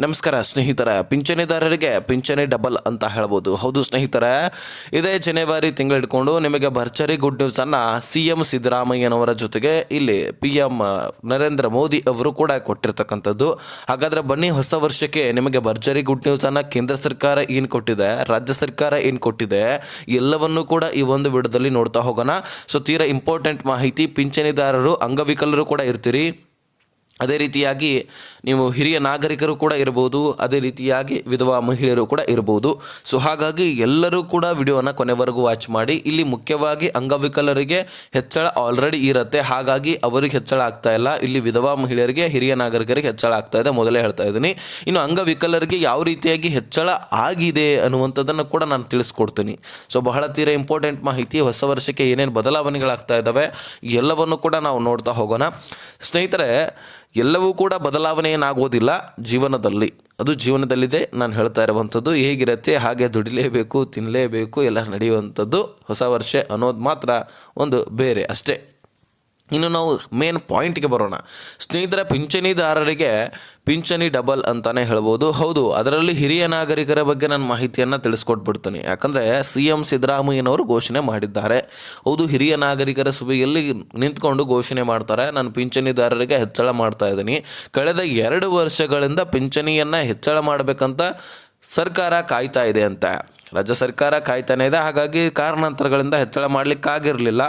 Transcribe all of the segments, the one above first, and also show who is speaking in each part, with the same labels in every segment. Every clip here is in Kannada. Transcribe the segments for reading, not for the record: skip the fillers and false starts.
Speaker 1: ನಮಸ್ಕಾರ ಸ್ನೇಹಿತರೆ, ಪಿಂಚಣಿದಾರರಿಗೆ ಪಿಂಚಣಿ ಡಬಲ್ ಅಂತ ಹೇಳ್ಬೋದು. ಹೌದು ಸ್ನೇಹಿತರೆ, ಇದೇ ಜನವರಿ ತಿಂಗಳು ಹಿಡ್ಕೊಂಡು ನಿಮಗೆ ಭರ್ಜರಿ ಗುಡ್ ನ್ಯೂಸನ್ನು CM ಸಿದ್ದರಾಮಯ್ಯನವರ ಜೊತೆಗೆ ಇಲ್ಲಿ PM ನರೇಂದ್ರ ಮೋದಿ ಅವರು ಕೂಡ ಕೊಟ್ಟಿರ್ತಕ್ಕಂಥದ್ದು. ಹಾಗಾದರೆ ಬನ್ನಿ, ಹೊಸ ವರ್ಷಕ್ಕೆ ನಿಮಗೆ ಭರ್ಜರಿ ಗುಡ್ ನ್ಯೂಸನ್ನು ಕೇಂದ್ರ ಸರ್ಕಾರ ಏನು ಕೊಟ್ಟಿದೆ, ರಾಜ್ಯ ಸರ್ಕಾರ ಏನು ಕೊಟ್ಟಿದೆ, ಎಲ್ಲವನ್ನೂ ಕೂಡ ಈ ಒಂದು ವಿಡಿಯೋದಲ್ಲಿ ನೋಡ್ತಾ ಹೋಗೋಣ. ಸೊ ತೀರಾ ಇಂಪಾರ್ಟೆಂಟ್ ಮಾಹಿತಿ. ಪಿಂಚಣಿದಾರರು, ಅಂಗವಿಕಲರು ಕೂಡ ಇರ್ತೀರಿ, ಅದೇ ರೀತಿಯಾಗಿ ನೀವು ಹಿರಿಯ ನಾಗರಿಕರು ಕೂಡ ಇರ್ಬೋದು, ಅದೇ ರೀತಿಯಾಗಿ ವಿಧವಾ ಮಹಿಳೆಯರು ಕೂಡ ಇರ್ಬೋದು. ಸೊ ಹಾಗಾಗಿ ಎಲ್ಲರೂ ಕೂಡ ವಿಡಿಯೋನ ಕೊನೆವರೆಗೂ ವಾಚ್ ಮಾಡಿ. ಇಲ್ಲಿ ಮುಖ್ಯವಾಗಿ ಅಂಗವಿಕಲರಿಗೆ ಹೆಚ್ಚಳ ಆಲ್ರೆಡಿ ಇರುತ್ತೆ, ಹಾಗಾಗಿ ಅವರಿಗೆ ಹೆಚ್ಚಳ ಆಗ್ತಾ ಇಲ್ಲ. ಇಲ್ಲಿ ವಿಧವಾ ಮಹಿಳೆಯರಿಗೆ, ಹಿರಿಯ ನಾಗರಿಕರಿಗೆ ಹೆಚ್ಚಳ ಆಗ್ತಾ ಇದೆ, ಮೊದಲೇ ಹೇಳ್ತಾ ಇದ್ದೀನಿ. ಇನ್ನು ಅಂಗವಿಕಲರಿಗೆ ಯಾವ ರೀತಿಯಾಗಿ ಹೆಚ್ಚಳ ಆಗಿದೆ ಅನ್ನುವಂಥದ್ದನ್ನು ಕೂಡ ನಾನು ತಿಳಿಸ್ಕೊಡ್ತೀನಿ. ಸೊ ಬಹಳ ತೀರಾ ಇಂಪಾರ್ಟೆಂಟ್ ಮಾಹಿತಿ. ಹೊಸ ವರ್ಷಕ್ಕೆ ಏನೇನು ಬದಲಾವಣೆಗಳಾಗ್ತಾ ಇದ್ದಾವೆ ಎಲ್ಲವನ್ನು ಕೂಡ ನಾವು ನೋಡ್ತಾ ಹೋಗೋಣ. ಸ್ನೇಹಿತರೆ, ಎಲ್ಲವೂ ಕೂಡ ಬದಲಾವಣೆ ಏನಾಗೋದಿಲ್ಲ ಜೀವನದಲ್ಲಿ, ಅದು ಜೀವನದಲ್ಲಿದೆ. ನಾನು ಹೇಳ್ತಾ ಇರುವಂಥದ್ದು ಹೇಗಿರುತ್ತೆ ಹಾಗೆ ದುಡಿಲೇಬೇಕು, ತಿನ್ನಲೇಬೇಕು, ಎಲ್ಲ ನಡೆಯುವಂಥದ್ದು. ಹೊಸ ವರ್ಷ ಅನ್ನೋದು ಮಾತ್ರ ಒಂದು ಬೇರೆ ಅಷ್ಟೇ. ಇನ್ನು ನಾವು ಮೇನ್ ಪಾಯಿಂಟ್ಗೆ ಬರೋಣ. ಸ್ನೇಹಿತರ, ಪಿಂಚಣಿದಾರರಿಗೆ ಪಿಂಚಣಿ ಡಬಲ್ ಅಂತಲೇ ಹೇಳ್ಬೋದು. ಹೌದು, ಅದರಲ್ಲಿ ಹಿರಿಯ ನಾಗರಿಕರ ಬಗ್ಗೆ ನಾನು ಮಾಹಿತಿಯನ್ನು ತಿಳಿಸ್ಕೊಟ್ಬಿಡ್ತೀನಿ. ಯಾಕಂದರೆ CM ಸಿದ್ದರಾಮಯ್ಯನವರು ಘೋಷಣೆ ಮಾಡಿದ್ದಾರೆ. ಹೌದು, ಹಿರಿಯ ನಾಗರಿಕರ ಸಭೆಯಲ್ಲಿ ನಿಂತ್ಕೊಂಡು ಘೋಷಣೆ ಮಾಡ್ತಾರೆ, ನಾನು ಪಿಂಚಣಿದಾರರಿಗೆ ಹೆಚ್ಚಳ ಮಾಡ್ತಾ ಇದ್ದೀನಿ. ಕಳೆದ 2 ವರ್ಷಗಳಿಂದ ಪಿಂಚಣಿಯನ್ನು ಹೆಚ್ಚಳ ಮಾಡಬೇಕಂತ ಸರ್ಕಾರ ಕಾಯ್ತಾ ಇದೆ ಅಂತ, ರಾಜ್ಯ ಸರ್ಕಾರ ಕಾಯ್ತಾನೆ ಇದೆ. ಹಾಗಾಗಿ ಕಾರಣಾಂತರಗಳಿಂದ ಹೆಚ್ಚಳ ಮಾಡಲಿಕ್ಕಾಗಿರಲಿಲ್ಲ.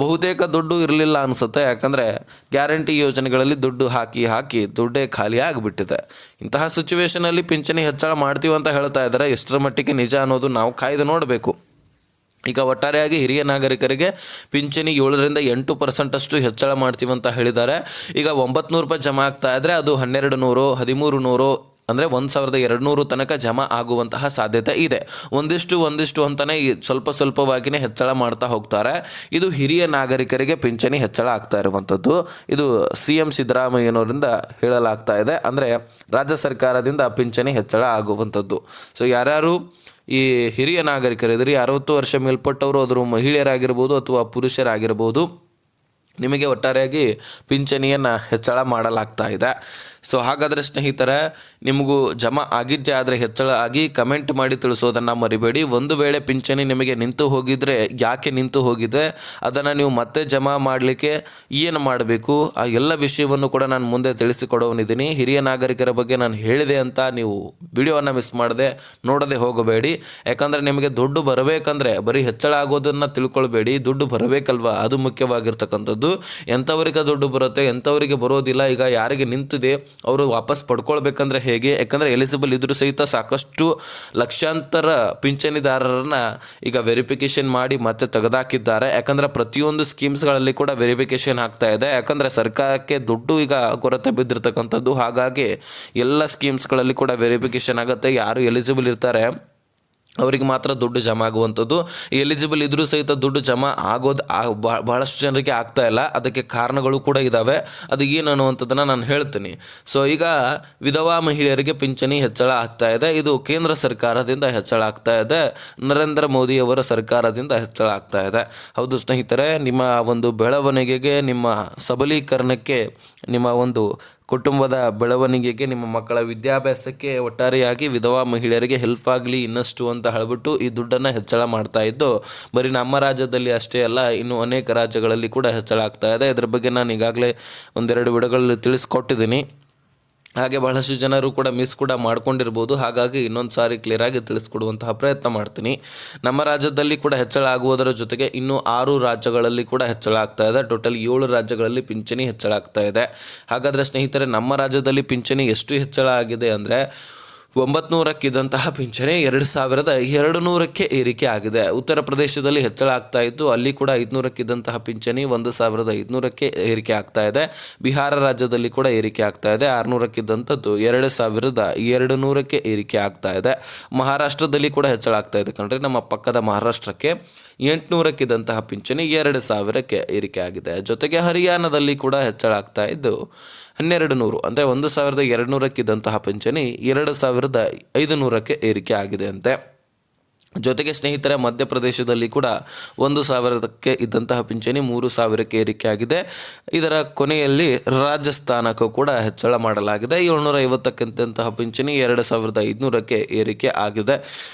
Speaker 1: ಬಹುತೇಕ ದುಡ್ಡು ಇರಲಿಲ್ಲ ಅನಿಸುತ್ತೆ, ಯಾಕಂದರೆ ಗ್ಯಾರಂಟಿ ಯೋಜನೆಗಳಲ್ಲಿ ದುಡ್ಡು ಹಾಕಿ ದುಡ್ಡೇ ಖಾಲಿ ಆಗಿಬಿಟ್ಟಿದೆ. ಇಂತಹ ಸಿಚುವೇಷನಲ್ಲಿ ಪಿಂಚಣಿ ಹೆಚ್ಚಳ ಮಾಡ್ತೀವಿ ಅಂತ ಹೇಳ್ತಾ ಇದ್ದಾರೆ. ಎಷ್ಟರ ಮಟ್ಟಿಗೆ ನಿಜ ಅನ್ನೋದು ನಾವು ಕಾಯ್ದು ನೋಡಬೇಕು. ಈಗ ಒಟ್ಟಾರೆಯಾಗಿ ಹಿರಿಯ ನಾಗರಿಕರಿಗೆ ಪಿಂಚಣಿ 7-8% ಅಷ್ಟು ಹೆಚ್ಚಳ ಮಾಡ್ತೀವಿ ಅಂತ ಹೇಳಿದ್ದಾರೆ. ಈಗ 900 ರೂಪಾಯಿ ಜಮಾ ಆಗ್ತಾ ಇದ್ದರೆ ಅದು 1200, 1300 ಅಂದರೆ 1200 ತನಕ ಜಮಾ ಆಗುವಂತಹ ಸಾಧ್ಯತೆ ಇದೆ. ಒಂದಿಷ್ಟು ಅಂತಲೇ ಸ್ವಲ್ಪವಾಗಿಯೇ ಹೆಚ್ಚಳ ಮಾಡ್ತಾ ಹೋಗ್ತಾರೆ. ಇದು ಹಿರಿಯ ನಾಗರಿಕರಿಗೆ ಪಿಂಚಣಿ ಹೆಚ್ಚಳ ಆಗ್ತಾ ಇರುವಂಥದ್ದು. ಇದು CM ಸಿದ್ದರಾಮಯ್ಯನವರಿಂದ ಹೇಳಲಾಗ್ತಾ ಇದೆ. ಅಂದರೆ ರಾಜ್ಯ ಸರ್ಕಾರದಿಂದ ಪಿಂಚಣಿ ಹೆಚ್ಚಳ ಆಗುವಂಥದ್ದು. ಸೊ ಯಾರ್ಯಾರು ಈ ಹಿರಿಯ ನಾಗರಿಕರಿದ್ರಿ, 60 ವರ್ಷ ಮೇಲ್ಪಟ್ಟವರು, ಅದ್ರ ಮಹಿಳೆಯರಾಗಿರ್ಬೋದು ಅಥವಾ ಪುರುಷರಾಗಿರ್ಬೋದು, ನಿಮಗೆ ಒಟ್ಟಾರೆಯಾಗಿ ಪಿಂಚಣಿಯನ್ನು ಹೆಚ್ಚಳ ಮಾಡಲಾಗ್ತಾ ಇದೆ. ಸೊ ಹಾಗಾದರೆ ಸ್ನೇಹಿತರೆ, ನಿಮಗೂ ಜಮಾ ಆಗಿದ್ದೇ ಆದರೆ ಹೆಚ್ಚಳ ಆಗಿ ಕಮೆಂಟ್ ಮಾಡಿ ತಿಳಿಸೋದನ್ನು ಮರಿಬೇಡಿ. ಒಂದು ವೇಳೆ ಪಿಂಚಣಿ ನಿಮಗೆ ನಿಂತು ಹೋಗಿದರೆ ಯಾಕೆ ನಿಂತು ಹೋಗಿದೆ, ಅದನ್ನು ನೀವು ಮತ್ತೆ ಜಮಾ ಮಾಡಲಿಕ್ಕೆ ಏನು ಮಾಡಬೇಕು, ಆ ಎಲ್ಲ ವಿಷಯವನ್ನು ಕೂಡ ನಾನು ಮುಂದೆ ತಿಳಿಸಿಕೊಡೋನಿದ್ದೀನಿ. ಹಿರಿಯ ನಾಗರಿಕರ ಬಗ್ಗೆ ನಾನು ಹೇಳಿದೆ ಅಂತ ನೀವು ವಿಡಿಯೋವನ್ನು ಮಿಸ್ ಮಾಡದೆ ನೋಡದೆ ಹೋಗಬೇಡಿ. ಯಾಕಂದರೆ ನಿಮಗೆ ದುಡ್ಡು ಬರಬೇಕಂದ್ರೆ ಬರೀ ಹೆಚ್ಚಳ ಆಗೋದನ್ನು ತಿಳ್ಕೊಳ್ಬೇಡಿ, ದುಡ್ಡು ಬರಬೇಕಲ್ವಾ, ಅದು ಮುಖ್ಯವಾಗಿರ್ತಕ್ಕಂಥದ್ದು. ಎಂಥವರಿಗೆ ದುಡ್ಡು ಬರುತ್ತೆ, ಎಂಥವರಿಗೆ ಬರೋದಿಲ್ಲ. ಈಗ ಯಾರಿಗೆ ನಿಂತಿದೆ ಅವರು ವಾಪಸ್ ಪಡ್ಕೊಳ್ಬೇಕಂದ್ರೆ ಹೇಗೆ, ಯಾಕಂದರೆ ಎಲಿಜಿಬಲ್ ಇದ್ರೂ ಸಹಿತ ಸಾಕಷ್ಟು ಲಕ್ಷಾಂತರ ಪಿಂಚಣಿದಾರರನ್ನ ಈಗ ವೆರಿಫಿಕೇಷನ್ ಮಾಡಿ ಮತ್ತೆ ತೆಗೆದಾಕಿದ್ದಾರೆ. ಯಾಕಂದರೆ ಪ್ರತಿಯೊಂದು ಸ್ಕೀಮ್ಸ್ಗಳಲ್ಲಿ ಕೂಡ ವೆರಿಫಿಕೇಷನ್ ಆಗ್ತಾ ಇದೆ. ಯಾಕಂದರೆ ಸರ್ಕಾರಕ್ಕೆ ದುಡ್ಡು ಈಗ ಕೊರತೆ ಬಿದ್ದಿರ್ತಕ್ಕಂಥದ್ದು. ಹಾಗಾಗಿ ಎಲ್ಲ ಸ್ಕೀಮ್ಸ್ಗಳಲ್ಲಿ ಕೂಡ ವೆರಿಫಿಕೇಷನ್ ಆಗುತ್ತೆ. ಯಾರು ಎಲಿಜಿಬಲ್ ಇರ್ತಾರೆ ಅವರಿಗೆ ಮಾತ್ರ ದುಡ್ಡು ಜಮಾ ಆಗುವಂಥದ್ದು. ಎಲಿಜಿಬಲ್ ಇದ್ರೂ ಸಹಿತ ದುಡ್ಡು ಜಮಾ ಆಗೋದು ಬಹಳಷ್ಟು ಜನರಿಗೆ ಆಗ್ತಾ ಇಲ್ಲ. ಅದಕ್ಕೆ ಕಾರಣಗಳು ಕೂಡ ಇದ್ದಾವೆ. ಅದು ಏನು ಅನ್ನುವಂಥದ್ದನ್ನು ನಾನು ಹೇಳ್ತೀನಿ. ಸೊ ಈಗ ವಿಧವಾ ಮಹಿಳೆಯರಿಗೆ ಪಿಂಚಣಿ ಹೆಚ್ಚಳ ಆಗ್ತಾ ಇದೆ. ಇದು ಕೇಂದ್ರ ಸರ್ಕಾರದಿಂದ ಹೆಚ್ಚಳ ಆಗ್ತಾ ಇದೆ, ನರೇಂದ್ರ ಮೋದಿಯವರ ಸರ್ಕಾರದಿಂದ ಹೆಚ್ಚಳ ಆಗ್ತಾ ಇದೆ. ಹೌದು ಸ್ನೇಹಿತರೆ, ನಿಮ್ಮ ಒಂದು ಬೆಳವಣಿಗೆಗೆ, ನಿಮ್ಮ ಸಬಲೀಕರಣಕ್ಕೆ, ನಿಮ್ಮ ಒಂದು ಕುಟುಂಬದ ಬೆಳವಣಿಗೆಗೆ, ನಿಮ್ಮ ಮಕ್ಕಳ ವಿದ್ಯಾಭ್ಯಾಸಕ್ಕೆ, ಒಟ್ಟಾರೆಯಾಗಿ ವಿಧವಾ ಮಹಿಳೆಯರಿಗೆ ಹೆಲ್ಪ್ ಆಗಲಿ ಇನ್ನಷ್ಟು ಅಂತ ಹೇಳಿಬಿಟ್ಟು ಈ ದುಡ್ಡನ್ನು ಹೆಚ್ಚಳ ಮಾಡ್ತಾ ಇದ್ದು, ಬರೀ ನಮ್ಮ ರಾಜ್ಯದಲ್ಲಿ ಅಷ್ಟೇ ಅಲ್ಲ, ಇನ್ನು ಅನೇಕ ರಾಜ್ಯಗಳಲ್ಲಿ ಕೂಡ ಹೆಚ್ಚಳ ಆಗ್ತಾ ಇದೆ. ಇದ್ರ ಬಗ್ಗೆ ನಾನು ಈಗಾಗಲೇ 1-2 ವಿಡಿಯೋಗಳಲ್ಲಿ ತಿಳಿಸ್ಕೊಟ್ಟಿದ್ದೀನಿ. ಹಾಗೆ ಬಹಳಷ್ಟು ಜನರು ಕೂಡ ಮಿಸ್ ಕೂಡ ಮಾಡ್ಕೊಂಡಿರ್ಬೋದು. ಹಾಗಾಗಿ ಇನ್ನೊಂದು ಸಾರಿ ಕ್ಲಿಯರಾಗಿ ತಿಳಿಸ್ಕೊಡುವಂತಹ ಪ್ರಯತ್ನ ಮಾಡ್ತೀನಿ. ನಮ್ಮ ರಾಜ್ಯದಲ್ಲಿ ಕೂಡ ಹೆಚ್ಚಳ ಆಗುವುದರ ಜೊತೆಗೆ ಇನ್ನೂ 6 ರಾಜ್ಯಗಳಲ್ಲಿ ಕೂಡ ಹೆಚ್ಚಳ ಆಗ್ತಾ ಇದೆ. ಟೋಟಲ್ 7 ರಾಜ್ಯಗಳಲ್ಲಿ ಪಿಂಚಣಿ ಹೆಚ್ಚಳ ಆಗ್ತಾ ಇದೆ. ಹಾಗಾದರೆ ಸ್ನೇಹಿತರೆ, ನಮ್ಮ ರಾಜ್ಯದಲ್ಲಿ ಪಿಂಚಣಿ ಎಷ್ಟು ಹೆಚ್ಚಳ ಆಗಿದೆ ಅಂದರೆ 900 ಇದ್ದಂತಹ ಪಿಂಚಣಿ 2200ಕ್ಕೆ ಏರಿಕೆ ಆಗಿದೆ. ಉತ್ತರ ಪ್ರದೇಶದಲ್ಲಿ ಹೆಚ್ಚಳ ಆಗ್ತಾ ಇದ್ದು ಅಲ್ಲಿ ಕೂಡ 500 ಇದ್ದಂತಹ ಪಿಂಚಣಿ 1500ಕ್ಕೆ ಏರಿಕೆ ಆಗ್ತಾ ಇದೆ. ಬಿಹಾರ ರಾಜ್ಯದಲ್ಲಿ ಕೂಡ ಏರಿಕೆ ಆಗ್ತಾ ಇದೆ. 600 ಇದ್ದಂಥದ್ದು 2200ಕ್ಕೆ ಏರಿಕೆ ಆಗ್ತಾ ಇದೆ. ಮಹಾರಾಷ್ಟ್ರದಲ್ಲಿ ಕೂಡ ಹೆಚ್ಚಳ ಆಗ್ತಾ ಇದೆ ಕಣ್ರಿ. ನಮ್ಮ ಪಕ್ಕದ ಮಹಾರಾಷ್ಟ್ರಕ್ಕೆ 800 ಇದ್ದಂತಹ ಪಿಂಚಣಿ 2000ಕ್ಕೆ ಏರಿಕೆ ಆಗಿದೆ. ಜೊತೆಗೆ ಹರಿಯಾಣದಲ್ಲಿ ಕೂಡ ಹೆಚ್ಚಳ ಆಗ್ತಾ ಇದ್ದು 1200 ಅಂದರೆ 1200 ಇದ್ದಂತಹ ಪಿಂಚಣಿ 2500ಕ್ಕೆ ಏರಿಕೆ ಆಗಿದೆ ಅಂತೆ. ಜೊತೆಗೆ ಸ್ನೇಹಿತರೆ, ಮಧ್ಯಪ್ರದೇಶದಲ್ಲಿ ಕೂಡ 1,000ಕ್ಕೆ ಇದ್ದಂತಹ ಪಿಂಚಣಿ 3,000ಕ್ಕೆ ಏರಿಕೆ ಆಗಿದೆ. ಇದರ ಕೊನೆಯಲ್ಲಿ ರಾಜಸ್ಥಾನಕ್ಕೂ ಕೂಡ ಹೆಚ್ಚಳ ಮಾಡಲಾಗಿದೆ. 750ಕ್ಕಿಂತಹ ಪಿಂಚಣಿ 2,500ಕ್ಕೆ ಏರಿಕೆ ಆಗಿದೆ.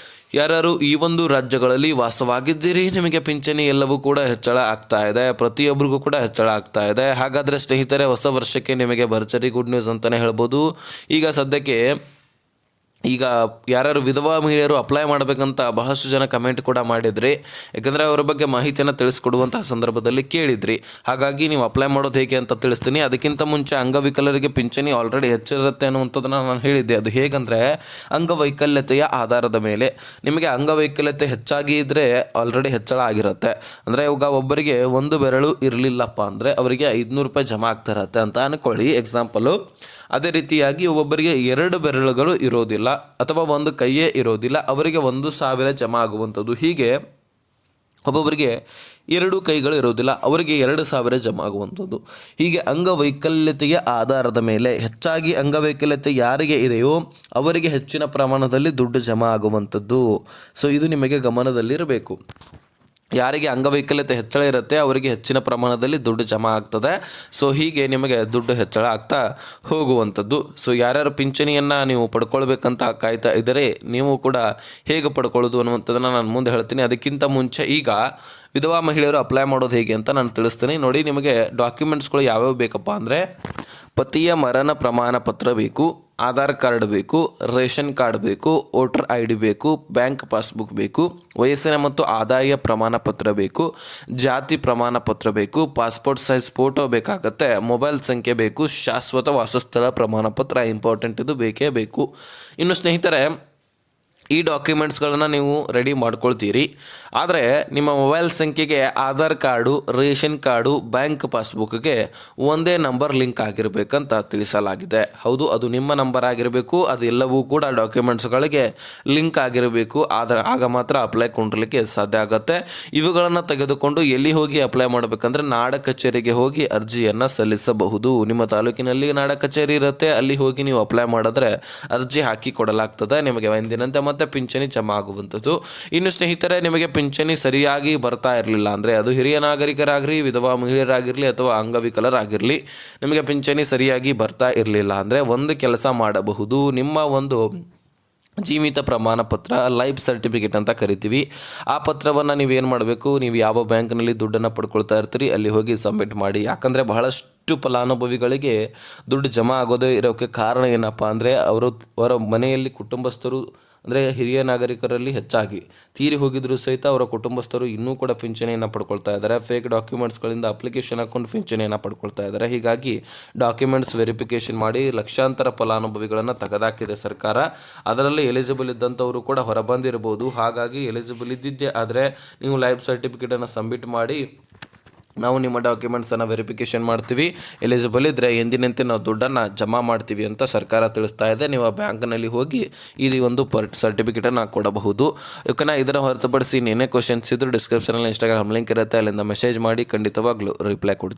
Speaker 1: ಯಾರ್ಯಾರು ಈ ಒಂದು ರಾಜ್ಯಗಳಲ್ಲಿ ವಾಸವಾಗಿದ್ದೀರಿ, ನಿಮಗೆ ಪಿಂಚಣಿ ಎಲ್ಲವೂ ಕೂಡ ಹೆಚ್ಚಳ ಆಗ್ತಾ ಇದೆ. ಪ್ರತಿಯೊಬ್ಬರಿಗೂ ಕೂಡ ಹೆಚ್ಚಳ ಆಗ್ತಾ ಇದೆ. ಹಾಗಾದರೆ ಸ್ನೇಹಿತರೆ, ಹೊಸ ವರ್ಷಕ್ಕೆ ನಿಮಗೆ ಭರ್ಜರಿ ಗುಡ್ ನ್ಯೂಸ್ ಅಂತಲೇ ಹೇಳ್ಬೋದು. ಈಗ ಸದ್ಯಕ್ಕೆ ಯಾರ್ಯಾರು ವಿಧವಾ ಮಹಿಳೆಯರು ಅಪ್ಲೈ ಮಾಡಬೇಕಂತ ಬಹಳಷ್ಟು ಜನ ಕಮೆಂಟ್ ಕೂಡ ಮಾಡಿದ್ರಿ. ಯಾಕಂದರೆ ಅವರ ಬಗ್ಗೆ ಮಾಹಿತಿಯನ್ನು ತಿಳಿಸ್ಕೊಡುವಂತಹ ಸಂದರ್ಭದಲ್ಲಿ ಕೇಳಿದ್ರಿ. ಹಾಗಾಗಿ ನೀವು ಅಪ್ಲೈ ಮಾಡೋದು ಹೇಗೆ ಅಂತ ತಿಳಿಸ್ತೀನಿ. ಅದಕ್ಕಿಂತ ಮುಂಚೆ ಅಂಗವಿಕಲರಿಗೆ ಪಿಂಚಣಿ ಆಲ್ರೆಡಿ ಹೆಚ್ಚಿರುತ್ತೆ ಅನ್ನುವಂಥದ್ದನ್ನು ನಾನು ಹೇಳಿದ್ದೆ. ಅದು ಹೇಗಂದರೆ, ಅಂಗವೈಕಲ್ಯತೆಯ ಆಧಾರದ ಮೇಲೆ ನಿಮಗೆ ಅಂಗವೈಕಲ್ಯತೆ ಹೆಚ್ಚಾಗಿ ಇದ್ದರೆ ಆಲ್ರೆಡಿ ಹೆಚ್ಚಳ ಆಗಿರುತ್ತೆ. ಅಂದರೆ ಇವಾಗ ಒಬ್ಬರಿಗೆ ಒಂದು ಬೆರಳು ಇರಲಿಲ್ಲಪ್ಪ ಅಂದರೆ ಅವರಿಗೆ 500 ರೂಪಾಯಿ ಜಮಾ ಆಗ್ತಿರತ್ತೆ ಅಂತ ಅಂದ್ಕೊಳ್ಳಿ, ಎಕ್ಸಾಂಪಲು. ಅದೇ ರೀತಿಯಾಗಿ ಒಬ್ಬೊಬ್ಬರಿಗೆ 2 ಬೆರಳುಗಳು ಇರೋದಿಲ್ಲ ಅಥವಾ ಒಂದು ಕೈಯೇ ಇರೋದಿಲ್ಲ, ಅವರಿಗೆ 1,000 ಜಮಾ ಆಗುವಂಥದ್ದು. ಹೀಗೆ ಒಬ್ಬೊಬ್ಬರಿಗೆ 2 ಕೈಗಳು ಇರೋದಿಲ್ಲ, ಅವರಿಗೆ 2,000 ಜಮಾ ಆಗುವಂಥದ್ದು. ಹೀಗೆ ಅಂಗವೈಕಲ್ಯತೆಯ ಆಧಾರದ ಮೇಲೆ ಹೆಚ್ಚಾಗಿ ಅಂಗವೈಕಲ್ಯತೆ ಯಾರಿಗೆ ಇದೆಯೋ ಅವರಿಗೆ ಹೆಚ್ಚಿನ ಪ್ರಮಾಣದಲ್ಲಿ ದುಡ್ಡು ಜಮಾ ಆಗುವಂಥದ್ದು. ಸೊ ಇದು ನಿಮಗೆ ಗಮನದಲ್ಲಿರಬೇಕು. ಯಾರಿಗೆ ಅಂಗವೈಕಲ್ಯತೆ ಹೆಚ್ಚಳ ಇರುತ್ತೆ ಅವರಿಗೆ ಹೆಚ್ಚಿನ ಪ್ರಮಾಣದಲ್ಲಿ ದುಡ್ಡು ಜಮಾ ಆಗ್ತದೆ. ಸೊ ಹೀಗೆ ನಿಮಗೆ ದುಡ್ಡು ಹೆಚ್ಚಳ ಆಗ್ತಾ ಹೋಗುವಂಥದ್ದು. ಸೊ ಯಾರ್ಯಾರು ಪಿಂಚಣಿಯನ್ನು ನೀವು ಪಡ್ಕೊಳ್ಬೇಕಂತ ಕಾಯ್ತಾ ಇದ್ದರೆ ನೀವು ಕೂಡ ಹೇಗೆ ಪಡ್ಕೊಳ್ಳೋದು ಅನ್ನುವಂಥದ್ದನ್ನು ನಾನು ಮುಂದೆ ಹೇಳ್ತೀನಿ. ಅದಕ್ಕಿಂತ ಮುಂಚೆ ಈಗ ವಿಧವಾ ಮಹಿಳೆಯರು ಅಪ್ಲೈ ಮಾಡೋದು ಹೇಗೆ ಅಂತ ನಾನು ತಿಳಿಸ್ತೀನಿ. ನೋಡಿ, ನಿಮಗೆ ಡಾಕ್ಯುಮೆಂಟ್ಸ್ಗಳು ಯಾವ್ಯಾವ ಬೇಕಪ್ಪ ಅಂದರೆ, ಪತಿಯ ಮರಣ ಪ್ರಮಾಣ ಪತ್ರ ಬೇಕು, ಆಧಾರ್ ಕಾರ್ಡ್ ಬೇಕು, ರೇಷನ್ ಕಾರ್ಡ್ ಬೇಕು, ವೋಟರ್ ID ಬೇಕು, ಬ್ಯಾಂಕ್ ಪಾಸ್ಬುಕ್ ಬೇಕು, ವಯಸ್ಸಿನ ಮತ್ತು ಆದಾಯ ಪ್ರಮಾಣ ಪತ್ರ ಬೇಕು, ಜಾತಿ ಪ್ರಮಾಣ ಪತ್ರ ಬೇಕು, ಪಾಸ್ಪೋರ್ಟ್ ಸೈಜ್ ಫೋಟೋ ಬೇಕಾಗತ್ತೆ, ಮೊಬೈಲ್ ಸಂಖ್ಯೆ ಬೇಕು, ಶಾಶ್ವತ ವಾಸಸ್ಥಳ ಪ್ರಮಾಣ ಪತ್ರ ಇಂಪಾರ್ಟೆಂಟ್, ಇದು ಬೇಕೇ ಬೇಕು. ಇನ್ನು ಸ್ನೇಹಿತರೆ, ಈ ಡಾಕ್ಯುಮೆಂಟ್ಸ್ಗಳನ್ನು ನೀವು ರೆಡಿ ಮಾಡ್ಕೊಳ್ತೀರಿ. ಆದರೆ ನಿಮ್ಮ ಮೊಬೈಲ್ ಸಂಖ್ಯೆಗೆ Aadhaar card, ration card, bank ಪಾಸ್ಬುಕ್ಗೆ ಒಂದೇ ನಂಬರ್ ಲಿಂಕ್ ಆಗಿರಬೇಕಂತ ತಿಳಿಸಲಾಗಿದೆ. ಹೌದು, ಅದು ನಿಮ್ಮ ನಂಬರ್ ಆಗಿರಬೇಕು. ಅದೆಲ್ಲವೂ ಕೂಡ ಡಾಕ್ಯುಮೆಂಟ್ಸ್ಗಳಿಗೆ ಲಿಂಕ್ ಆಗಿರಬೇಕು. ಆಗ ಮಾತ್ರ ಅಪ್ಲೈ ಕೊಂಡ್ರಲಿಕ್ಕೆ ಸಾಧ್ಯ ಆಗುತ್ತೆ. ಇವುಗಳನ್ನು ತೆಗೆದುಕೊಂಡು ಎಲ್ಲಿ ಹೋಗಿ ಅಪ್ಲೈ ಮಾಡಬೇಕಂದ್ರೆ, ನಾಡ ಕಚೇರಿಗೆ ಹೋಗಿ ಅರ್ಜಿಯನ್ನು ಸಲ್ಲಿಸಬಹುದು. ನಿಮ್ಮ ತಾಲೂಕಿನಲ್ಲಿ ನಾಡ ಕಚೇರಿ ಇರುತ್ತೆ, ಅಲ್ಲಿ ಹೋಗಿ ನೀವು ಅಪ್ಲೈ ಮಾಡಿದ್ರೆ ಅರ್ಜಿ ಹಾಕಿ ಕೊಡಲಾಗ್ತದೆ. ನಿಮಗೆ ಎಂದಿನಂತೆ ಮತ್ತೆ ಪಿಂಚಣಿ ಜಮಾ ಆಗುವಂಥದ್ದು. ಇನ್ನು ಸ್ನೇಹಿತರೆ, ನಿಮಗೆ ಪಿಂಚಣಿ ಸರಿಯಾಗಿ ಬರ್ತಾ ಇರಲಿಲ್ಲ ಅಂದರೆ, ಅದು ಹಿರಿಯ ನಾಗರಿಕರಾಗಿರಲಿ, ವಿಧವಾ ಮಹಿಳೆಯರಾಗಿರಲಿ ಅಥವಾ ಅಂಗವಿಕಲರಾಗಿರಲಿ, ನಿಮಗೆ ಪಿಂಚಣಿ ಸರಿಯಾಗಿ ಬರ್ತಾ ಇರಲಿಲ್ಲ ಅಂದರೆ ಒಂದು ಕೆಲಸ ಮಾಡಬಹುದು. ನಿಮ್ಮ ಒಂದು ಜೀವಿತ ಪ್ರಮಾಣ ಪತ್ರ, ಲೈಫ್ ಸರ್ಟಿಫಿಕೇಟ್ ಅಂತ ಕರಿತೀವಿ, ಆ ಪತ್ರವನ್ನು ನೀವೇನು ಮಾಡಬೇಕು, ನೀವು ಯಾವ ಬ್ಯಾಂಕ್ನಲ್ಲಿ ದುಡ್ಡನ್ನು ಪಡ್ಕೊಳ್ತಾ ಇರ್ತೀರಿ ಅಲ್ಲಿ ಹೋಗಿ ಸಬ್ಮಿಟ್ ಮಾಡಿ. ಯಾಕಂದರೆ ಬಹಳಷ್ಟು ಫಲಾನುಭವಿಗಳಿಗೆ ದುಡ್ಡು ಜಮಾ ಆಗೋದೇ ಇರೋಕ್ಕೆ ಕಾರಣ ಏನಪ್ಪ ಅಂದರೆ, ಅವರ ಮನೆಯಲ್ಲಿ ಕುಟುಂಬಸ್ಥರು ಅಂದರೆ ಹಿರಿಯ ನಾಗರಿಕರಲ್ಲಿ ಹೆಚ್ಚಾಗಿ ತೀರಿ ಹೋಗಿದ್ರು ಸಹಿತ ಅವರ ಕುಟುಂಬಸ್ಥರು ಇನ್ನೂ ಕೂಡ ಪಿಂಚಣಿಯನ್ನು ಪಡ್ಕೊಳ್ತಾ ಇದ್ದಾರೆ. ಫೇಕ್ ಡಾಕ್ಯುಮೆಂಟ್ಸ್ಗಳಿಂದ ಅಪ್ಲಿಕೇಶನ್ ಹಾಕೊಂಡು ಪಿಂಚಣಿಯನ್ನು ಪಡ್ಕೊಳ್ತಾ ಇದ್ದಾರೆ. ಹೀಗಾಗಿ ಡಾಕ್ಯುಮೆಂಟ್ಸ್ ವೆರಿಫಿಕೇಷನ್ ಮಾಡಿ ಲಕ್ಷಾಂತರ ಫಲಾನುಭವಿಗಳನ್ನು ತೆಗೆದಾಕಿದೆ ಸರ್ಕಾರ. ಅದರಲ್ಲಿ ಎಲಿಜಿಬಲ್ ಇದ್ದಂಥವರು ಕೂಡ ಹೊರಬಂದಿರ್ಬೋದು. ಹಾಗಾಗಿ ಎಲಿಜಿಬಲ್ ಇದ್ದಿದ್ದೇ ಆದರೆ ನೀವು ಲೈಫ್ ಸರ್ಟಿಫಿಕೇಟನ್ನು ಸಬ್ಮಿಟ್ ಮಾಡಿ, ನಾವು ನಿಮ್ಮ ಡಾಕ್ಯುಮೆಂಟ್ಸನ್ನು ವೆರಿಫಿಕೇಷನ್ ಮಾಡ್ತೀವಿ. ಎಲಿಜಿಬಲ್ ಇದ್ದರೆ ಎಂದಿನಂತೆ ನಾವು ದುಡ್ಡನ್ನು ಜಮಾ ಮಾಡ್ತೀವಿ ಅಂತ ಸರ್ಕಾರ ತಿಳಿಸ್ತಾ ಇದೆ. ನೀವು ಆ ಬ್ಯಾಂಕ್ನಲ್ಲಿ ಹೋಗಿ ಈ ಒಂದು ಸರ್ಟಿಫಿಕೇಟನ್ನು ಕೊಡಬಹುದು. ಯಾಕಂದರೆ ಇದರ ಹೊರತುಪಡಿಸಿ ಏನೇ ಕ್ವಶನ್ಸ್ ಇದ್ದರೂ ಡಿಸ್ಕ್ರಿಪ್ಷನಲ್ಲಿ ಇನ್ಸ್ಟಾಗ್ರಾಮ್ ಲಿಂಕ್ ಇರುತ್ತೆ, ಅಲ್ಲಿಂದ ಮೆಸೇಜ್ ಮಾಡಿ, ಖಂಡಿತವಾಗ್ಲೂ ರಿಪ್ಲೈ ಕೊಡ್ತೀವಿ.